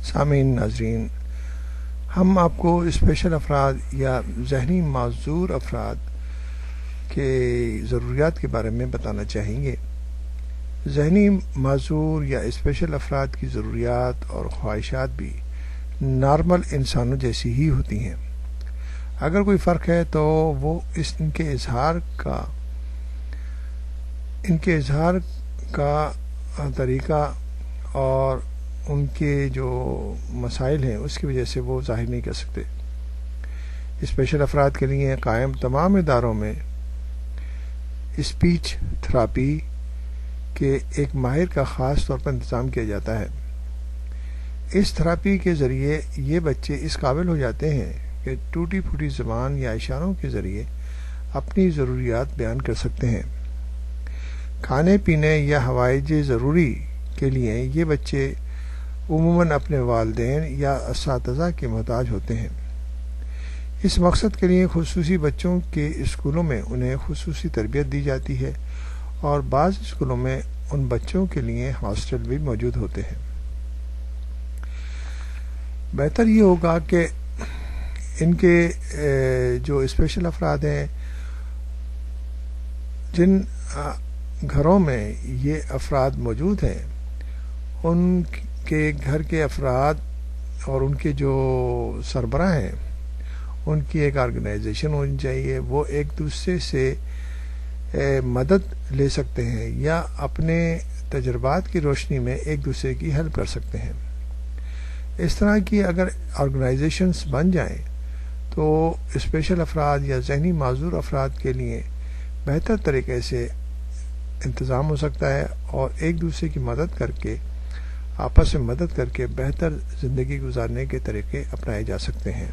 سامعین ناظرین، ہم آپ کو اسپیشل افراد یا ذہنی معذور افراد کے ضروریات کے بارے میں بتانا چاہیں گے۔ ذہنی معذور یا اسپیشل افراد کی ضروریات اور خواہشات بھی نارمل انسانوں جیسی ہی ہوتی ہیں۔ اگر کوئی فرق ہے تو وہ ان کے اظہار کا طریقہ اور ان کے جو مسائل ہیں اس کی وجہ سے وہ ظاہر نہیں کر سکتے۔ اسپیشل افراد کے لیے قائم تمام اداروں میں اسپیچ تھراپی کے ایک ماہر کا خاص طور پر انتظام کیا جاتا ہے۔ اس تھراپی کے ذریعے یہ بچے اس قابل ہو جاتے ہیں کہ ٹوٹی پھوٹی زبان یا اشاروں کے ذریعے اپنی ضروریات بیان کر سکتے ہیں۔ کھانے پینے یا ہوائج ضروری کے لیے یہ بچے عموماً اپنے والدین یا اساتذہ کے محتاج ہوتے ہیں۔ اس مقصد کے لیے خصوصی بچوں کے اسکولوں میں انہیں خصوصی تربیت دی جاتی ہے اور بعض اسکولوں میں ان بچوں کے لیے ہاسٹل بھی موجود ہوتے ہیں۔ بہتر یہ ہوگا کہ ان کے جو اسپیشل افراد ہیں، جن گھروں میں یہ افراد موجود ہیں، ان کے گھر کے افراد اور ان کے جو سربراہ ہیں ان کی ایک آرگنائزیشن ہونی چاہیے۔ وہ ایک دوسرے سے مدد لے سکتے ہیں یا اپنے تجربات کی روشنی میں ایک دوسرے کی ہیلپ کر سکتے ہیں۔ اس طرح کی اگر آرگنائزیشنز بن جائیں تو اسپیشل افراد یا ذہنی معذور افراد کے لیے بہتر طریقے سے انتظام ہو سکتا ہے اور ایک دوسرے کی مدد کر کے، آپس میں مدد کر کے بہتر زندگی گزارنے کے طریقے اپنائے جا سکتے ہیں۔